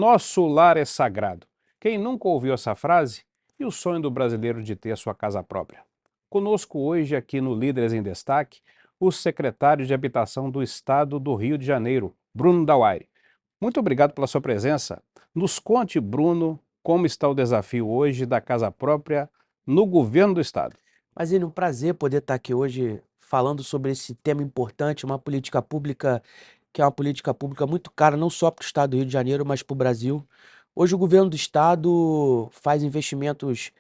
Nosso lar é sagrado. Quem nunca ouviu essa frase? E o sonho do brasileiro de ter sua casa própria? Conosco hoje, aqui no Líderes em Destaque, o secretário de Habitação do Estado do Rio de Janeiro, Bruno Dauaire. Muito obrigado pela sua presença. Nos conte, Bruno, como está o desafio hoje da casa própria no governo do Estado. Mas é um prazer poder estar aqui hoje falando sobre esse tema importante, uma política pública que é uma política pública muito cara, não só para o estado do Rio de Janeiro, mas para o Brasil. Hoje o governo do estado faz investimentos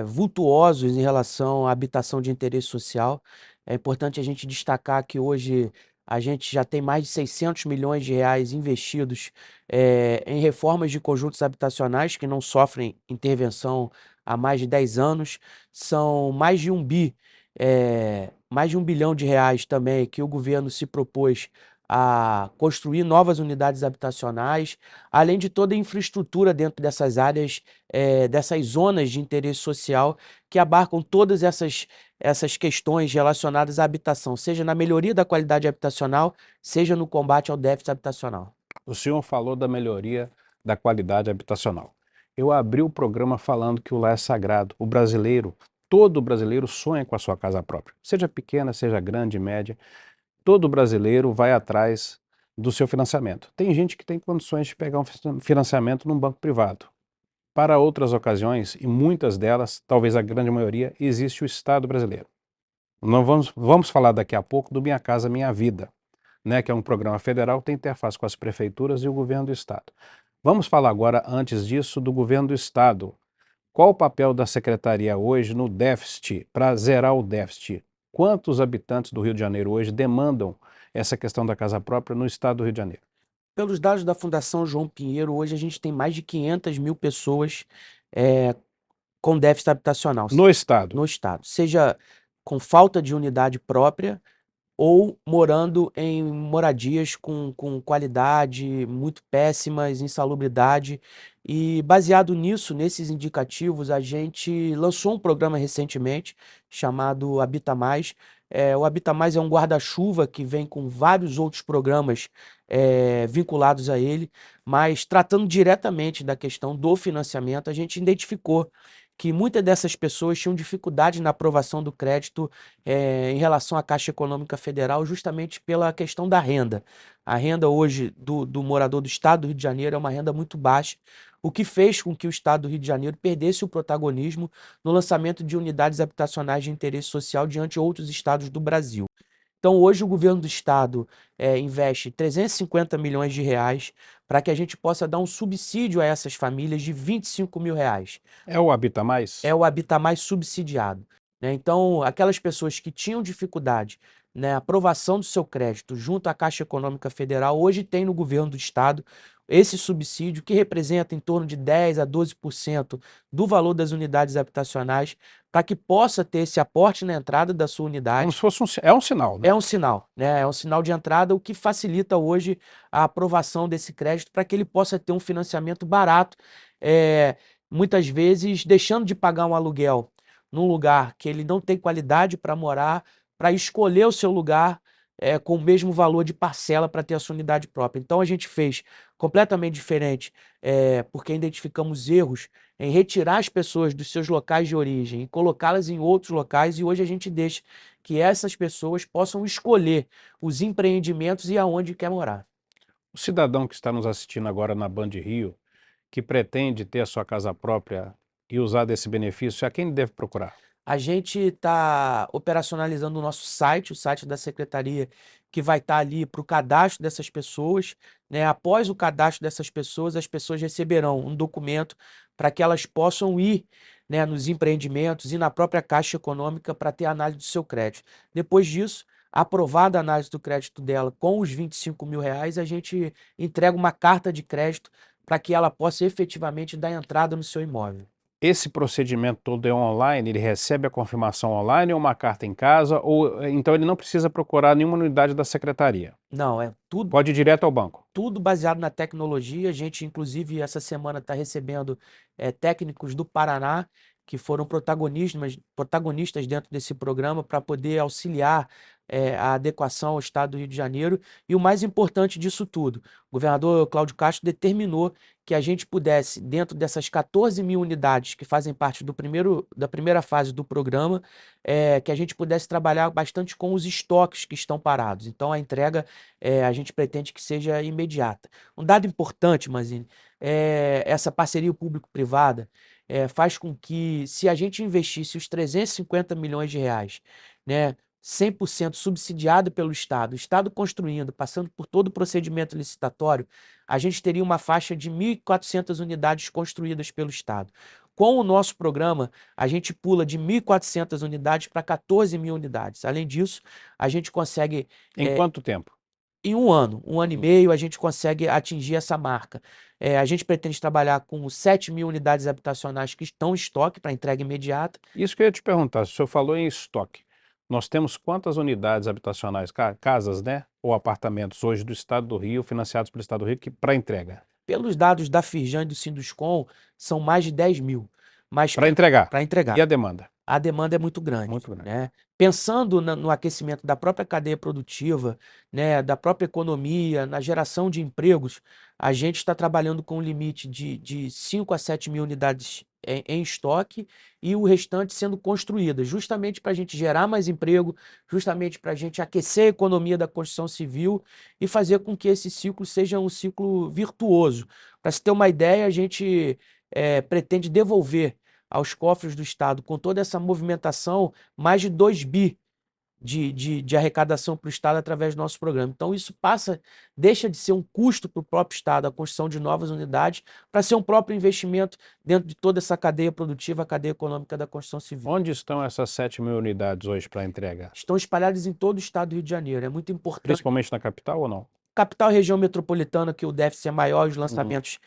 vultuosos em relação à habitação de interesse social. É importante a gente destacar que hoje a gente já tem mais de 600 milhões de reais investidos em reformas de conjuntos habitacionais que não sofrem intervenção há mais de 10 anos. São mais de 1 bilhão de reais também que o governo se propôs a construir novas unidades habitacionais, além de toda a infraestrutura dentro dessas áreas, dessas zonas de interesse social, que abarcam todas essas questões relacionadas à habitação, seja na melhoria da qualidade habitacional, seja no combate ao déficit habitacional. O senhor falou da melhoria da qualidade habitacional. Eu abri o programa falando que o lar é sagrado. O brasileiro, todo brasileiro sonha com a sua casa própria. Seja pequena, seja grande, média, todo brasileiro vai atrás do seu financiamento. Tem gente que tem condições de pegar um financiamento num banco privado. Para outras ocasiões, e muitas delas, talvez a grande maioria, existe o Estado brasileiro. Nós vamos falar daqui a pouco do Minha Casa Minha Vida, né, que é um programa federal que tem interface com as prefeituras e o governo do Estado. Vamos falar agora, antes disso, do governo do Estado. Qual o papel da secretaria hoje no déficit, para zerar o déficit? Quantos habitantes do Rio de Janeiro hoje demandam essa questão da casa própria no estado do Rio de Janeiro? Pelos dados da Fundação João Pinheiro, hoje a gente tem mais de 500 mil pessoas eh, com déficit habitacional No estado. no estado, seja com falta de unidade própria ou morando em moradias com qualidade muito péssimas, insalubridade. E baseado nisso, nesses indicativos, a gente lançou um programa recentemente chamado Habita Mais. O Habita Mais é um guarda-chuva que vem com vários outros programas vinculados a ele, mas tratando diretamente da questão do financiamento, a gente identificou que muitas dessas pessoas tinham dificuldade na aprovação do crédito em relação à Caixa Econômica Federal, justamente pela questão da renda. A renda hoje do morador do estado do Rio de Janeiro é uma renda muito baixa, o que fez com que o estado do Rio de Janeiro perdesse o protagonismo no lançamento de unidades habitacionais de interesse social diante de outros estados do Brasil. Então, hoje, o governo do estado investe 350 milhões de reais para que a gente possa dar um subsídio a essas famílias de 25 mil reais. É o Habita Mais? É o Habita Mais subsidiado, né? Então, aquelas pessoas que tinham dificuldade na aprovação do seu crédito junto à Caixa Econômica Federal, hoje tem no governo do estado esse subsídio que representa em torno de 10 a 12% do valor das unidades habitacionais, para que possa ter esse aporte na entrada da sua Como unidade. se fosse é um sinal, né? É um sinal, né? É um sinal de entrada, o que facilita hoje a aprovação desse crédito para que ele possa ter um financiamento barato, muitas vezes deixando de pagar um aluguel num lugar que ele não tem qualidade para morar, para escolher o seu lugar com o mesmo valor de parcela para ter a sua unidade própria. Então a gente fez completamente diferente, porque identificamos erros em retirar as pessoas dos seus locais de origem e colocá-las em outros locais, e hoje a gente deixa que essas pessoas possam escolher os empreendimentos e aonde quer morar. O cidadão que está nos assistindo agora na Band Rio, que pretende ter a sua casa própria e usar desse benefício, a quem ele deve procurar? A gente está operacionalizando o nosso site, o site da secretaria, que vai estar ali para o cadastro dessas pessoas, né? Após o cadastro dessas pessoas, as pessoas receberão um documento para que elas possam ir, né, nos empreendimentos e na própria Caixa Econômica para ter a análise do seu crédito. Depois disso, aprovada a análise do crédito dela com os 25 mil reais, a gente entrega uma carta de crédito para que ela possa efetivamente dar entrada no seu imóvel. Esse procedimento todo é online? Ele recebe a confirmação online ou uma carta em casa? Ou então ele não precisa procurar nenhuma unidade da secretaria? Não, é tudo Pode ir direto ao banco? tudo baseado na tecnologia. A gente, inclusive, essa semana está recebendo técnicos do Paraná que foram protagonistas dentro desse programa para poder auxiliar a adequação ao Estado do Rio de Janeiro. E o mais importante disso tudo, o governador Cláudio Castro determinou que a gente pudesse, dentro dessas 14 mil unidades que fazem parte da primeira fase do programa, que a gente pudesse trabalhar bastante com os estoques que estão parados. Então, a entrega a gente pretende que seja imediata. Um dado importante, Mazini, essa parceria público-privada faz com que, se a gente investisse os 350 milhões de reais, né, 100% subsidiado pelo Estado, o Estado construindo, passando por todo o procedimento licitatório, a gente teria uma faixa de 1.400 unidades construídas pelo Estado. Com o nosso programa, a gente pula de 1.400 unidades para 14 mil unidades. Além disso, a gente consegue... Em quanto tempo? Em um ano e meio, a gente consegue atingir essa marca. A gente pretende trabalhar com 7 mil unidades habitacionais que estão em estoque para entrega imediata. Isso que eu ia te perguntar, o senhor falou em estoque. Nós temos quantas unidades habitacionais, casas, né, ou apartamentos hoje do Estado do Rio, financiados pelo Estado do Rio, para entrega? Pelos dados da Firjan e do Sinduscom, são mais de 10 mil. Para entregar? Para entregar. E a demanda? A demanda é muito grande. Muito grande. Né? Pensando no aquecimento da própria cadeia produtiva, né, da própria economia, na geração de empregos, a gente está trabalhando com um limite de 5 a 7 mil unidades em estoque e o restante sendo construída, justamente para a gente gerar mais emprego, justamente para a gente aquecer a economia da construção civil e fazer com que esse ciclo seja um ciclo virtuoso. Para se ter uma ideia, a gente pretende devolver aos cofres do Estado, com toda essa movimentação, mais de 2 bi de arrecadação para o Estado através do nosso programa. Então isso deixa de ser um custo para o próprio Estado, a construção de novas unidades, para ser um próprio investimento dentro de toda essa cadeia produtiva, a cadeia econômica da construção civil. Onde estão essas 7 mil unidades hoje para entrega? Estão espalhadas em todo o Estado do Rio de Janeiro, é muito importante. Principalmente na capital ou não? Capital e região metropolitana, que o déficit é maior, os lançamentos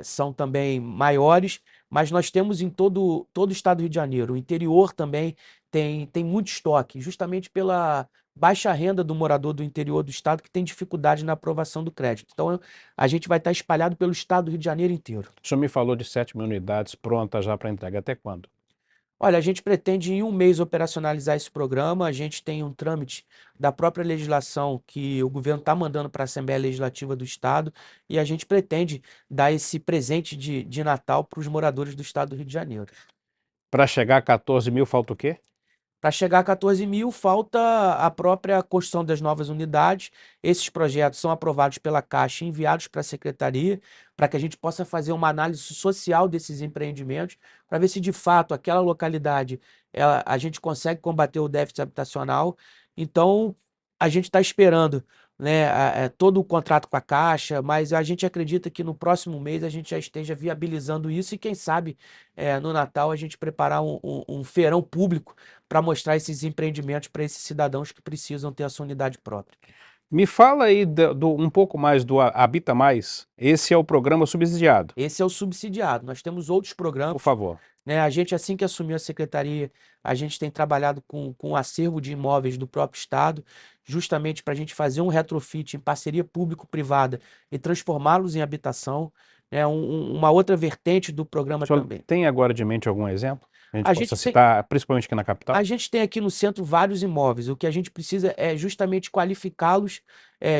são também maiores, mas nós temos em todo o estado do Rio de Janeiro. O interior também tem muito estoque, justamente pela baixa renda do morador do interior do estado que tem dificuldade na aprovação do crédito. Então, a gente vai estar espalhado pelo estado do Rio de Janeiro inteiro. O senhor me falou de 7 mil unidades prontas já para entrega. Até quando? Olha, a gente pretende em um mês operacionalizar esse programa. A gente tem um trâmite da própria legislação que o governo está mandando para a Assembleia Legislativa do Estado e a gente pretende dar esse presente de Natal para os moradores do Estado do Rio de Janeiro. Para chegar a 14 mil falta o quê? Para chegar a 14 mil, falta a própria construção das novas unidades. Esses projetos são aprovados pela Caixa e enviados para a Secretaria, para que a gente possa fazer uma análise social desses empreendimentos, para ver se de fato aquela localidade a gente consegue combater o déficit habitacional. Então, a gente está esperando, né, todo o contrato com a Caixa, mas a gente acredita que no próximo mês a gente já esteja viabilizando isso e quem sabe no Natal a gente preparar um feirão público para mostrar esses empreendimentos para esses cidadãos que precisam ter a sua unidade própria. Me fala aí um pouco mais do Habita Mais. Esse é o programa subsidiado. Esse é o subsidiado. Nós temos outros programas. Por favor. Né? A gente, assim que assumiu a secretaria, a gente tem trabalhado com o acervo de imóveis do próprio Estado, justamente para a gente fazer um retrofit em parceria público-privada e transformá-los em habitação. Né? Uma outra vertente do programa também. Tem agora de mente algum exemplo? A gente possa tem- citar, principalmente aqui na capital? A gente tem aqui no centro vários imóveis. O que a gente precisa é justamente qualificá-los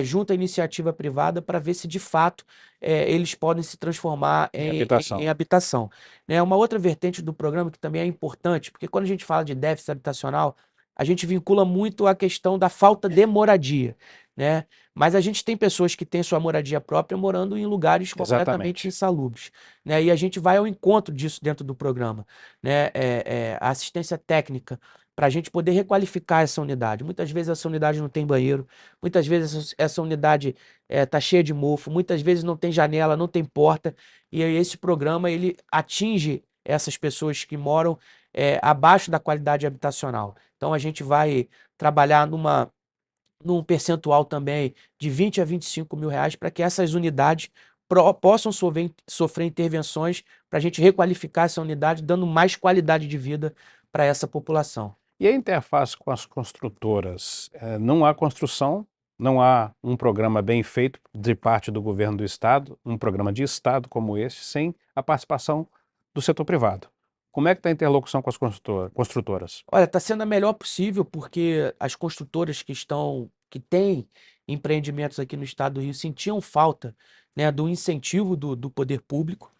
junto à iniciativa privada para ver se de fato eles podem se transformar em habitação. Né? Uma outra vertente do programa que também é importante, porque quando a gente fala de déficit habitacional, a gente vincula muito a questão da falta de moradia. Né? Mas a gente tem pessoas que têm sua moradia própria morando em lugares completamente insalubres. Né? E a gente vai ao encontro disso dentro do programa. Né? A assistência técnica para a gente poder requalificar essa unidade. Muitas vezes essa unidade não tem banheiro, muitas vezes essa unidade está cheia de mofo, muitas vezes não tem janela, não tem porta, e aí esse programa ele atinge essas pessoas que moram abaixo da qualidade habitacional. Então a gente vai trabalhar num percentual também de 20 a 25 mil reais para que essas unidades possam sofrer intervenções para a gente requalificar essa unidade, dando mais qualidade de vida para essa população. E a interface com as construtoras? Não há construção, não há um programa bem feito de parte do governo do Estado, um programa de Estado como esse, sem a participação do setor privado. Como é que está a interlocução com as construtoras? Olha, está sendo a melhor possível, porque as construtoras que têm empreendimentos aqui no estado do Rio sentiam falta, né, do incentivo do poder público.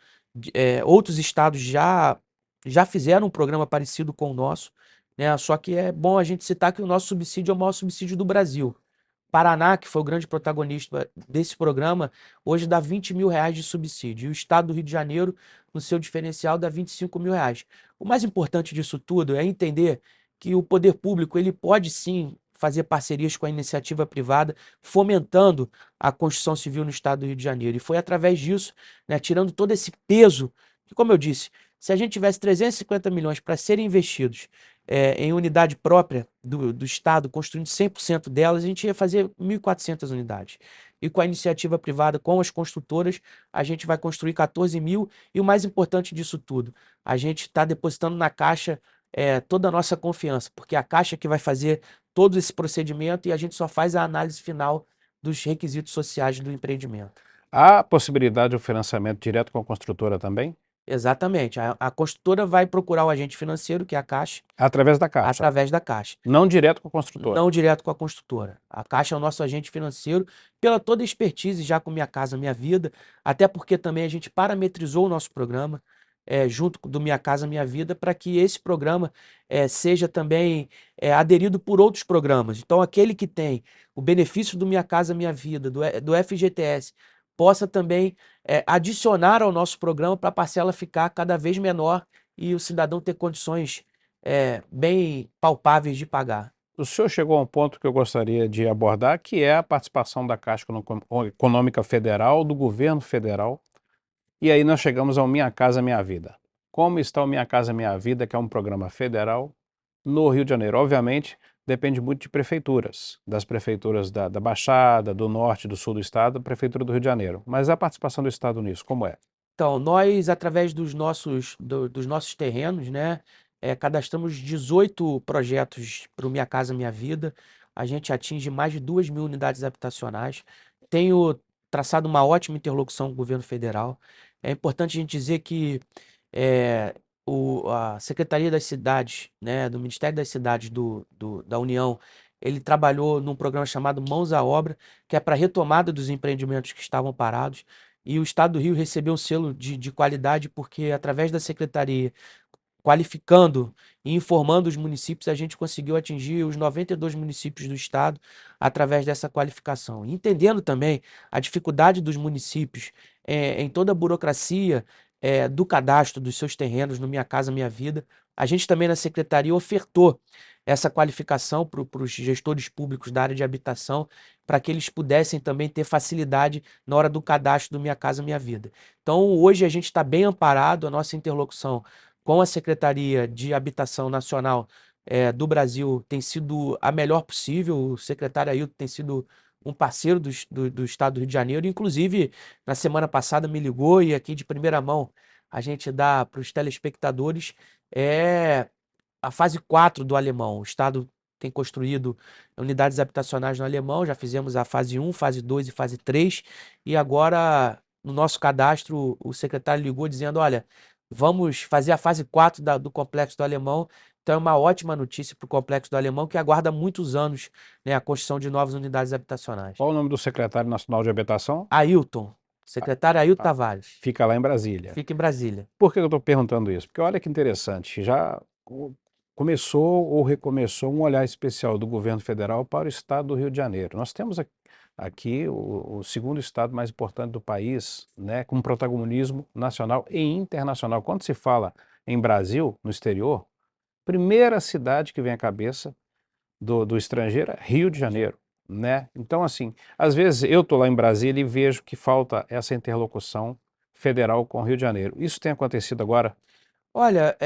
Outros estados já fizeram um programa parecido com o nosso, né? Só que é bom a gente citar que o nosso subsídio é o maior subsídio do Brasil. Paraná, que foi o grande protagonista desse programa, hoje dá R$ 20.000 de subsídio. E o estado do Rio de Janeiro, no seu diferencial, dá R$ 25.000. O mais importante disso tudo é entender que o poder público ele pode sim fazer parcerias com a iniciativa privada, fomentando a construção civil no estado do Rio de Janeiro. E foi através disso, né, tirando todo esse peso, que, como eu disse, se a gente tivesse 350 milhões para serem investidos em unidade própria do Estado, construindo 100% delas, a gente ia fazer 1.400 unidades. E com a iniciativa privada, com as construtoras, a gente vai construir 14 mil. E o mais importante disso tudo, a gente está depositando na Caixa toda a nossa confiança, porque é a Caixa que vai fazer todo esse procedimento e a gente só faz a análise final dos requisitos sociais do empreendimento. Há possibilidade de um financiamento direto com a construtora também? Exatamente. A construtora vai procurar o agente financeiro, que é a Caixa, Através da Caixa, através da Caixa. não direto com a construtora. Não direto com a construtora. A Caixa é o nosso agente financeiro, pela toda a expertise já com Minha Casa Minha Vida, até porque também a gente parametrizou o nosso programa, junto do Minha Casa Minha Vida, para que esse programa seja também aderido por outros programas. Então, aquele que tem o benefício do Minha Casa Minha Vida, do FGTS, possa também adicionar ao nosso programa para a parcela ficar cada vez menor e o cidadão ter condições bem palpáveis de pagar. O senhor chegou a um ponto que eu gostaria de abordar, que é a participação da Caixa Econômica Federal, do governo federal. E aí nós chegamos ao Minha Casa Minha Vida. Como está o Minha Casa Minha Vida, que é um programa federal no Rio de Janeiro? Obviamente, depende muito de prefeituras, das prefeituras da Baixada, do Norte, do Sul do Estado, a Prefeitura do Rio de Janeiro. Mas a participação do Estado nisso, como é? Então, nós, através dos nossos terrenos, né, cadastramos 18 projetos para o Minha Casa Minha Vida. A gente atinge mais de 2.000 unidades habitacionais. Tenho traçado uma ótima interlocução com o governo federal. É importante a gente dizer que eh, a Secretaria das Cidades, né, do Ministério das Cidades da União, ele trabalhou num programa chamado Mãos à Obra, que é para a retomada dos empreendimentos que estavam parados. E o Estado do Rio recebeu um selo de qualidade porque, através da secretaria, qualificando e informando os municípios, a gente conseguiu atingir os 92 municípios do estado através dessa qualificação. Entendendo também a dificuldade dos municípios em toda a burocracia do cadastro dos seus terrenos no Minha Casa Minha Vida, a gente também na secretaria ofertou essa qualificação para os gestores públicos da área de habitação, para que eles pudessem também ter facilidade na hora do cadastro do Minha Casa Minha Vida. Então, hoje a gente está bem amparado, a nossa interlocução com a Secretaria de Habitação Nacional do Brasil tem sido a melhor possível. O secretário Ailton tem sido um parceiro do Estado do Rio de Janeiro. Inclusive, na semana passada me ligou e aqui de primeira mão a gente dá para os telespectadores a fase 4 do Alemão. O Estado tem construído unidades habitacionais no Alemão, já fizemos a fase 1, fase 2 e fase 3, e agora no nosso cadastro o secretário ligou dizendo, olha, vamos fazer a fase 4 do Complexo do Alemão. Então é uma ótima notícia para o Complexo do Alemão, que aguarda muitos anos, né, a construção de novas unidades habitacionais. Qual o nome do secretário nacional de habitação? Ailton, secretário Ailton Tavares. Fica lá em Brasília. Fica em Brasília. Por que eu estou perguntando isso? Porque olha que interessante, já começou ou recomeçou um olhar especial do governo federal para o estado do Rio de Janeiro. Nós temos aqui o segundo estado mais importante do país, né, com protagonismo nacional e internacional. Quando se fala em Brasil, no exterior, primeira cidade que vem à cabeça do estrangeiro é Rio de Janeiro, né? Então, assim, às vezes eu estou lá em Brasília e vejo que falta essa interlocução federal com o Rio de Janeiro. Isso tem acontecido agora? Olha,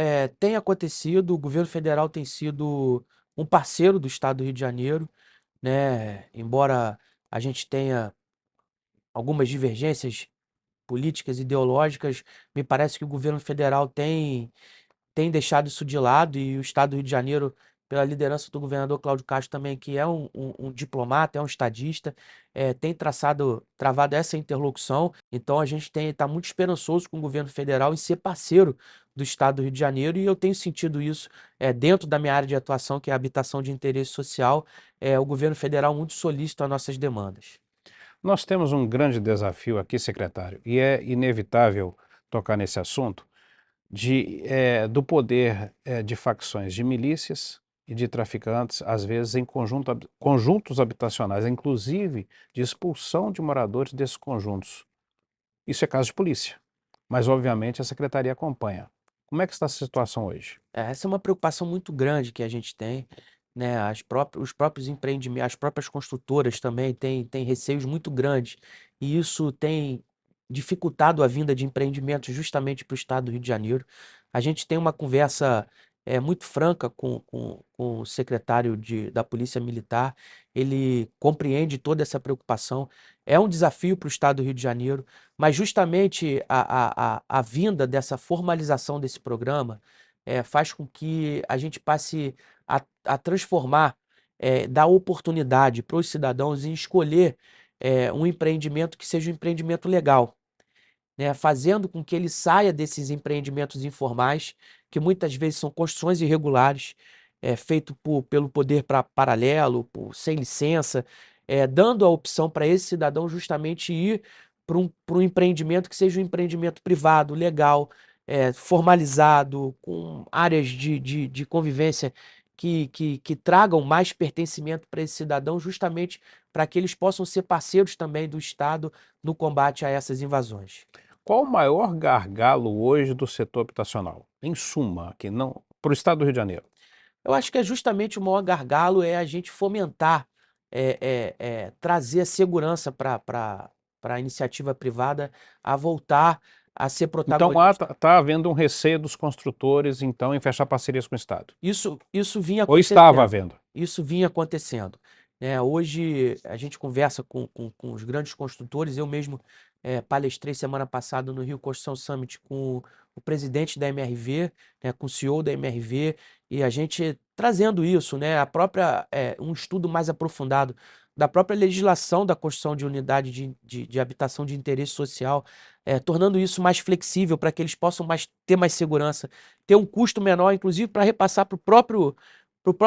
tem acontecido, o governo federal tem sido um parceiro do estado do Rio de Janeiro, né? Embora a gente tenha algumas divergências políticas, ideológicas, me parece que o governo federal tem deixado isso de lado e o estado do Rio de Janeiro pela liderança do governador Cláudio Castro também, que é um diplomata, é um estadista, tem travado essa interlocução. Então a gente está muito esperançoso com o governo federal em ser parceiro do estado do Rio de Janeiro, e eu tenho sentido isso dentro da minha área de atuação, que é a habitação de interesse social, o governo federal muito solícito às nossas demandas. Nós temos um grande desafio aqui, secretário, e é inevitável tocar nesse assunto do poder de facções de milícias e de traficantes, às vezes em conjuntos habitacionais, inclusive de expulsão de moradores desses conjuntos. Isso é caso de polícia, mas obviamente a secretaria acompanha. Como é que está a situação hoje? Essa é uma preocupação muito grande que a gente tem, né? Os próprios empreendimentos, as próprias construtoras também têm receios muito grandes, e isso tem dificultado a vinda de empreendimentos justamente para o estado do Rio de Janeiro. A gente tem uma conversa muito franca com o secretário da Polícia Militar, ele compreende toda essa preocupação. É um desafio para o estado do Rio de Janeiro, mas justamente a vinda dessa formalização desse programa faz com que a gente passe a transformar, dar oportunidade para os cidadãos em escolher um empreendimento que seja um empreendimento legal, né? Fazendo com que ele saia desses empreendimentos informais, que muitas vezes são construções irregulares, feito pelo poder paralelo, sem licença, dando a opção para esse cidadão justamente ir para um empreendimento que seja um empreendimento privado, legal, formalizado, com áreas de convivência que tragam mais pertencimento para esse cidadão, justamente para que eles possam ser parceiros também do Estado no combate a essas invasões. Qual o maior gargalo hoje do setor habitacional? Em suma, aqui não, para o estado do Rio de Janeiro. Eu acho que é justamente o maior gargalo é a gente fomentar, trazer a segurança para a iniciativa privada a voltar a ser Então, protagonista. tá havendo um receio dos construtores, então, em fechar parcerias com o Estado. Isso vinha Ou estava acontecendo. havendo. Isso vinha acontecendo. Hoje a gente conversa com os grandes construtores. Eu mesmo palestrei semana passada no Rio Construção Summit com o presidente da MRV, né, com o CEO da MRV, e a gente trazendo isso, né, um estudo mais aprofundado da própria legislação da construção de unidade de habitação de interesse social, tornando isso mais flexível para que eles possam ter mais segurança, ter um custo menor, inclusive para repassar para o próprio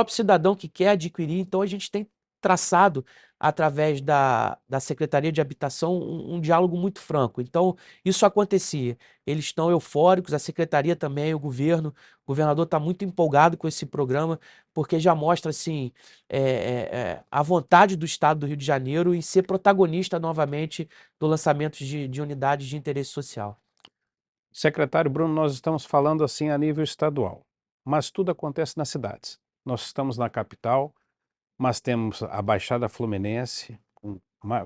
cidadão que quer adquirir. Então, a gente tem traçado, através da Secretaria de Habitação, um diálogo muito franco. Então, isso acontecia. Eles estão eufóricos, a Secretaria também, o governo. O governador está muito empolgado com esse programa, porque já mostra, assim, a vontade do Estado do Rio de Janeiro em ser protagonista novamente do lançamento de unidades de interesse social. Secretário Bruno, nós estamos falando assim a nível estadual, mas tudo acontece nas cidades. Nós estamos na capital, mas temos a Baixada Fluminense, com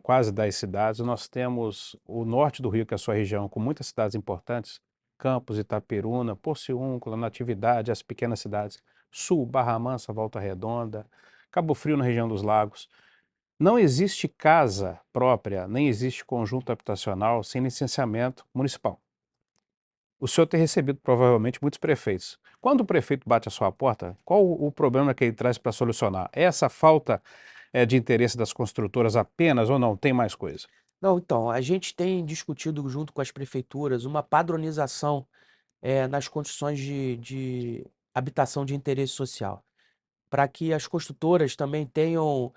quase 10 cidades. Nós temos o norte do Rio, que é a sua região, com muitas cidades importantes, Campos, Itaperuna, Porciúncula, Natividade, as pequenas cidades. Sul, Barra Mansa, Volta Redonda, Cabo Frio na região dos lagos. Não existe casa própria, nem existe conjunto habitacional sem licenciamento municipal. O senhor tem recebido provavelmente muitos prefeitos. Quando o prefeito bate a sua porta, qual o problema que ele traz para solucionar? É essa falta de interesse das construtoras apenas ou não? Tem mais coisa? Não, então, a gente tem discutido junto com as prefeituras uma padronização nas condições de habitação de interesse social, para que as construtoras também tenham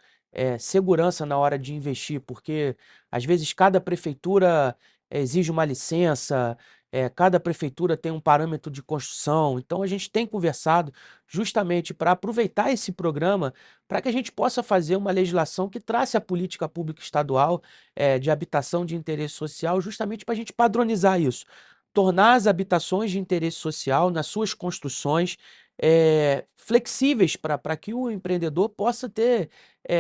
segurança na hora de investir, porque às vezes cada prefeitura exige uma licença, cada prefeitura tem um parâmetro de construção. Então a gente tem conversado justamente para aproveitar esse programa para que a gente possa fazer uma legislação que trace a política pública estadual de habitação de interesse social, justamente para a gente padronizar isso. Tornar as habitações de interesse social, nas suas construções, flexíveis para que o empreendedor possa ter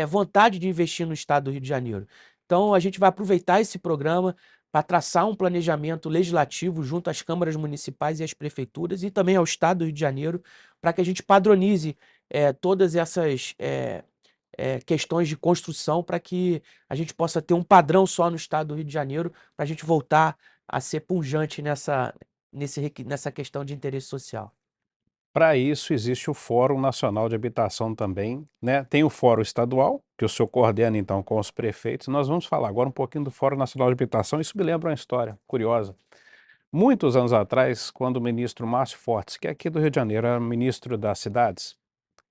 vontade de investir no estado do Rio de Janeiro. Então, a gente vai aproveitar esse programa para traçar um planejamento legislativo junto às câmaras municipais e às prefeituras e também ao estado do Rio de Janeiro, para que a gente padronize todas essas questões de construção, para que a gente possa ter um padrão só no estado do Rio de Janeiro, para a gente voltar a ser pujante nessa questão de interesse social. Para isso existe o Fórum Nacional de Habitação também, né? Tem o Fórum Estadual, que o senhor coordena então com os prefeitos. Nós vamos falar agora um pouquinho do Fórum Nacional de Habitação. Isso me lembra uma história curiosa. Muitos anos atrás, quando o ministro Márcio Fortes, que é aqui do Rio de Janeiro, era ministro das cidades,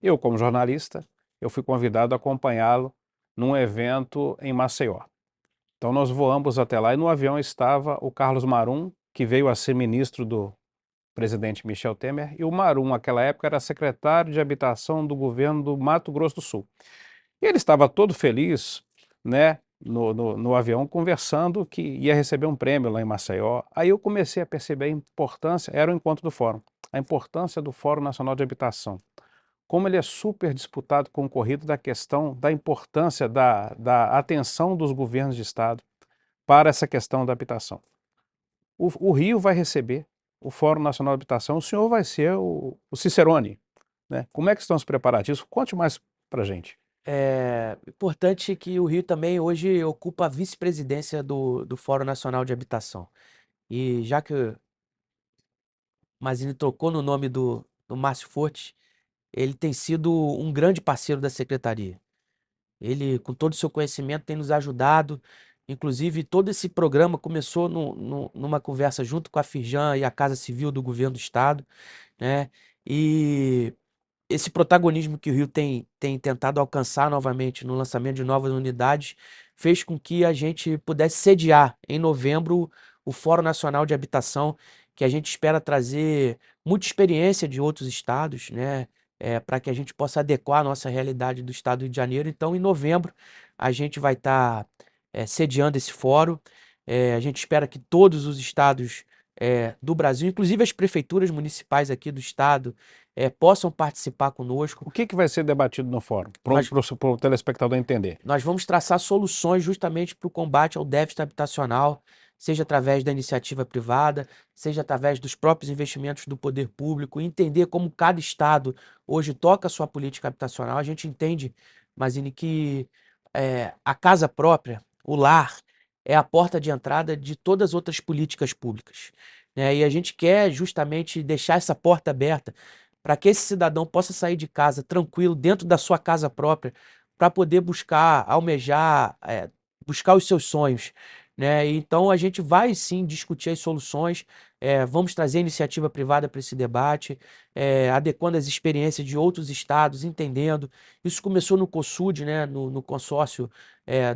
eu, como jornalista, eu fui convidado a acompanhá-lo num evento em Maceió. Então nós voamos até lá e no avião estava o Carlos Marum, que veio a ser ministro do presidente Michel Temer, e o Marum, naquela época, era secretário de Habitação do governo do Mato Grosso do Sul. E ele estava todo feliz, né, no avião, conversando que ia receber um prêmio lá em Maceió. Aí eu comecei a perceber a importância, era o encontro do fórum, a importância do Fórum Nacional de Habitação. Como ele é super disputado, concorrido da questão da importância da atenção dos governos de estado para essa questão da habitação. O Rio vai receber o Fórum Nacional de Habitação, o senhor vai ser o Cicerone, né? Como é que estão os preparativos? Conte mais para a gente. É importante que o Rio também hoje ocupa a vice-presidência do Fórum Nacional de Habitação. E já que o Mazini tocou no nome do Márcio Fortes, ele tem sido um grande parceiro da secretaria. Ele, com todo o seu conhecimento, tem nos ajudado. Inclusive, todo esse programa começou numa conversa junto com a Firjan e a Casa Civil do Governo do Estado, né? E esse protagonismo que o Rio tem tentado alcançar novamente no lançamento de novas unidades fez com que a gente pudesse sediar em novembro o Fórum Nacional de Habitação, que a gente espera trazer muita experiência de outros estados, né? Para que a gente possa adequar a nossa realidade do estado do Rio de Janeiro. Então, em novembro, a gente vai estar sediando esse fórum. A gente espera que todos os estados do Brasil, inclusive as prefeituras municipais aqui do estado, possam participar conosco. O que vai ser debatido no fórum, Nós, para o telespectador entender? nós vamos traçar soluções justamente para o combate ao déficit habitacional, seja através da iniciativa privada, seja através dos próprios investimentos do poder público, entender como cada estado hoje toca a sua política habitacional. A gente entende, Mazini, que a casa própria, o lar, é a porta de entrada de todas as outras políticas públicas, né? E a gente quer justamente deixar essa porta aberta para que esse cidadão possa sair de casa tranquilo, dentro da sua casa própria, para poder buscar, almejar, buscar os seus sonhos, né? Então a gente vai sim discutir as soluções, vamos trazer iniciativa privada para esse debate, adequando as experiências de outros estados, entendendo. Isso começou no COSUD, né? No consórcio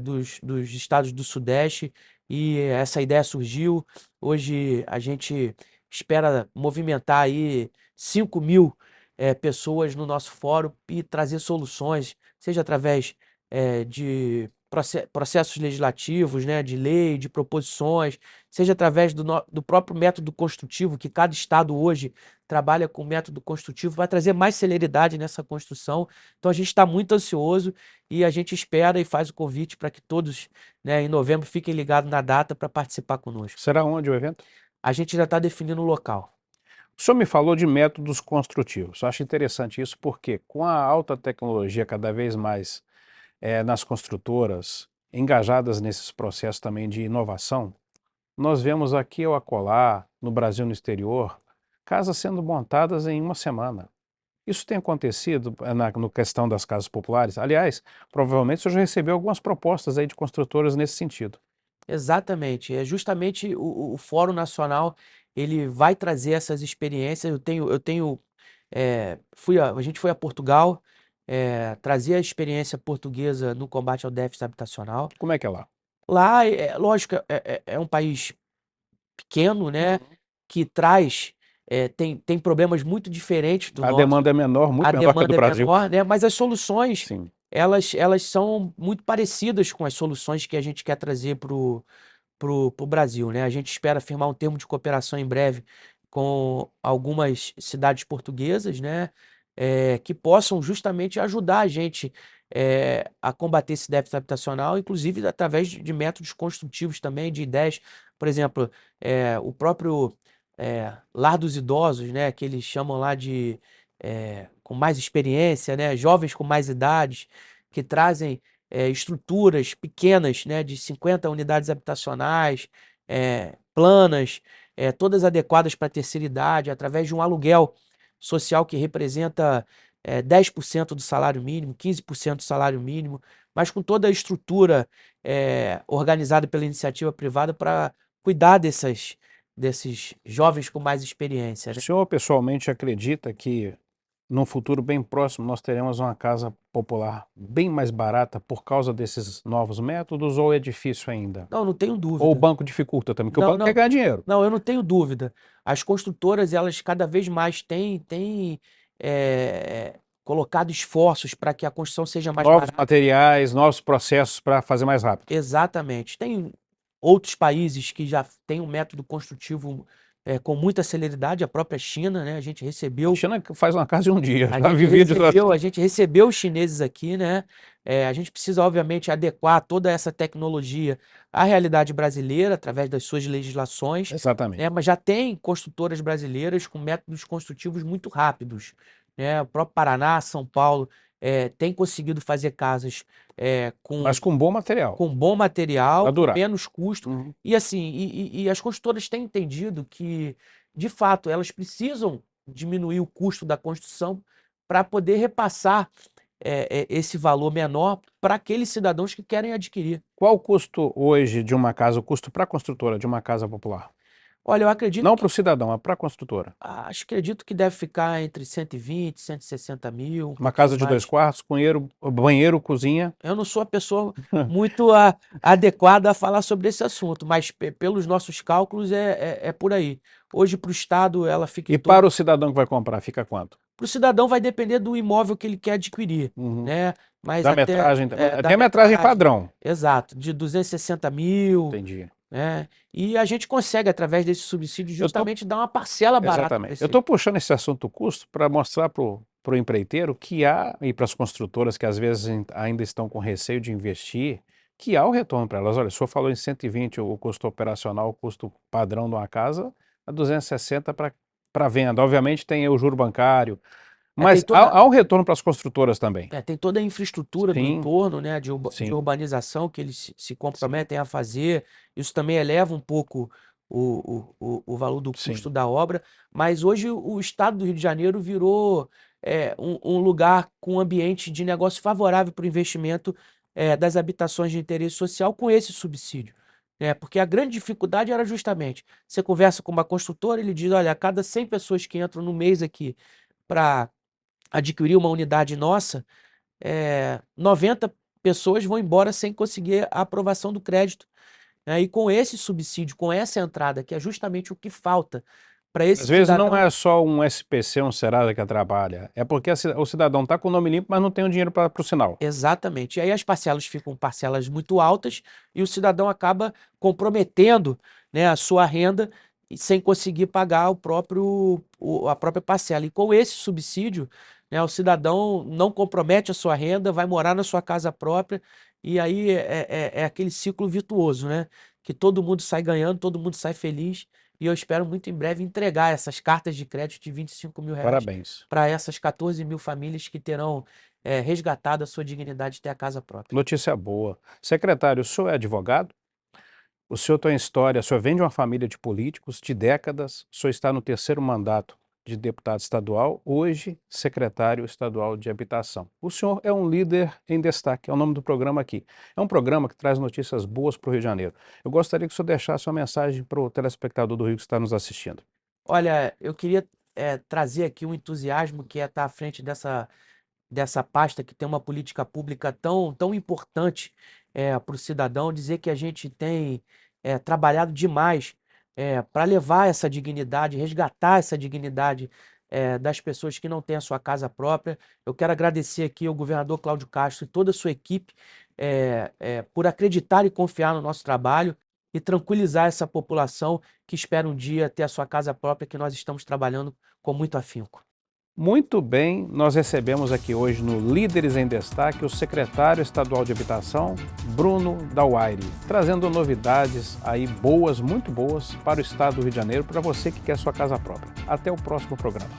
dos estados do Sudeste, e essa ideia surgiu. Hoje a gente espera movimentar aí 5.000 pessoas no nosso fórum e trazer soluções, seja através de processos legislativos, né, de lei, de proposições, seja através do próprio método construtivo, que cada estado hoje trabalha com método construtivo, vai trazer mais celeridade nessa construção. Então a gente está muito ansioso e a gente espera e faz o convite para que todos, né, em novembro, fiquem ligados na data para participar conosco. Será onde o evento? A gente já está definindo o local. O senhor me falou de métodos construtivos. Eu acho interessante isso porque, com a alta tecnologia cada vez mais nas construtoras, engajadas nesses processos também de inovação, nós vemos aqui ou acolá, no Brasil e no exterior, casas sendo montadas em uma semana. Isso tem acontecido no questão das casas populares? Aliás, provavelmente o senhor já recebeu algumas propostas aí de construtoras nesse sentido. Exatamente, é justamente o Fórum Nacional, ele vai trazer essas experiências. A gente foi a Portugal, trazer a experiência portuguesa no combate ao déficit habitacional. Como é que é lá? Lá, lógico, é um país pequeno, né, que traz, tem problemas muito diferentes do A nosso. demanda é menor, A muito menor que a do demanda é Brasil. menor, né, mas as soluções, Sim. elas são muito parecidas com as soluções que a gente quer trazer pro Brasil, né? A gente espera firmar um termo de cooperação em breve com algumas cidades portuguesas, né? Que possam justamente ajudar a gente a combater esse déficit habitacional, inclusive através de métodos construtivos também, de ideias. Por exemplo, o próprio Lar dos Idosos, né? Que eles chamam lá de com mais experiência, né? Jovens com mais idades, que trazem estruturas pequenas, né, de 50 unidades habitacionais, planas, todas adequadas para a terceira idade, através de um aluguel social que representa 10% do salário mínimo, 15% do salário mínimo, mas com toda a estrutura organizada pela iniciativa privada para cuidar desses jovens com mais experiência, O né? senhor pessoalmente acredita que num futuro bem próximo nós teremos uma casa popular bem mais barata por causa desses novos métodos ou é difícil ainda? Não, não tenho Ou o dúvida. banco dificulta também, porque o Não, banco quer não, ganhar dinheiro. não, eu não tenho dúvida. As construtoras, elas cada vez mais têm colocado esforços para que a construção seja mais Novos barata. materiais, novos processos para fazer mais rápido. Exatamente. Tem outros países que já têm um método construtivo com muita celeridade, a própria China, né? A gente A recebeu China faz uma casa em um dia, A já gente vi vídeos recebeu, a gente recebeu os chineses aqui, né? A gente precisa, obviamente, adequar toda essa tecnologia à realidade brasileira, através das suas legislações, Exatamente. né? Mas já tem construtoras brasileiras com métodos construtivos muito rápidos, né? O próprio Paraná, São Paulo, tem conseguido fazer casas Mas com bom material, com bom material, para com durar. menos custo. Uhum. E assim, e as construtoras têm entendido que, de fato, elas precisam diminuir o custo da construção para poder repassar esse valor menor para aqueles cidadãos que querem adquirir. Qual o custo hoje de uma casa, o custo para a construtora de uma casa popular? Olha, eu acredito Não que para o cidadão, mas para a construtora. acredito que deve ficar entre 120, 160 mil, um Uma pouquinho casa de 2 mais. quartos, banheiro, cozinha. Eu não sou a pessoa muito adequada a falar sobre esse assunto, mas pelos nossos cálculos é por aí. Hoje, para o Estado, ela fica em E torno. para o cidadão que vai comprar, fica quanto? Para o cidadão vai depender do imóvel que ele quer adquirir, Uhum. né? Mas Da até metragem, da tem a metragem metragem, padrão. exato, de 260 mil, Entendi. né? E a gente consegue, através desse subsídio, Eu tô, justamente dar uma parcela barata para exatamente. Eu esse. estou puxando esse assunto do custo para mostrar para o empreiteiro que há, e para as construtoras que às vezes ainda estão com receio de investir, que há o retorno para elas. Olha, o senhor falou em 120 o custo operacional, o custo padrão de uma casa, a 260 para venda. Obviamente tem o juro bancário, Tem mas há um retorno para as construtoras também. tem toda a infraestrutura do Sim, entorno, né, de sim, urbanização que eles se sim, comprometem a fazer. Isso também eleva um pouco o valor do sim. custo da obra. Mas hoje o estado do Rio de Janeiro virou um lugar com ambiente de negócio favorável para o investimento das habitações de interesse social com esse subsídio. Né? Porque a grande dificuldade era justamente, você conversa com uma construtora, ele diz, olha, a cada 100 pessoas que entram no mês aqui para adquirir uma unidade nossa, 90 pessoas vão embora sem conseguir a aprovação do crédito, né? E com esse subsídio, com essa entrada, que é justamente o que falta para esse Às vezes não cidadão. é só um SPC, um Serasa que atrapalha, é porque o cidadão está com o nome limpo, mas não tem o dinheiro para o sinal. Exatamente. E aí as parcelas ficam parcelas muito altas e o cidadão acaba comprometendo, né, a sua renda sem conseguir pagar a própria parcela. E com esse subsídio, né, o cidadão não compromete a sua renda, vai morar na sua casa própria e aí é aquele ciclo virtuoso, né? Que todo mundo sai ganhando, todo mundo sai feliz. E eu espero muito em breve entregar essas cartas de crédito de 25 mil reais Parabéns. para essas 14 mil famílias que terão resgatado a sua dignidade de ter a casa própria. Notícia boa. Secretário, o senhor é advogado? O senhor tem história, o senhor vem de uma família de políticos de décadas, o senhor está no 3º mandato de deputado estadual, hoje secretário estadual de habitação. O senhor é um líder em destaque, é o nome do programa aqui. É um programa que traz notícias boas para o Rio de Janeiro. Eu gostaria que o senhor deixasse uma mensagem para o telespectador do Rio que está nos assistindo. Olha, eu queria trazer aqui um entusiasmo que é estar à frente dessa pasta que tem uma política pública tão importante para o cidadão, dizer que a gente tem trabalhado demais para levar essa dignidade, resgatar essa dignidade das pessoas que não têm a sua casa própria. Eu quero agradecer aqui ao governador Cláudio Castro e toda a sua equipe por acreditar e confiar no nosso trabalho e tranquilizar essa população que espera um dia ter a sua casa própria, que nós estamos trabalhando com muito afinco. Muito bem, nós recebemos aqui hoje no Líderes em Destaque o secretário estadual de Habitação, Bruno Dauaire, trazendo novidades aí boas, muito boas para o estado do Rio de Janeiro, para você que quer sua casa própria. Até o próximo programa.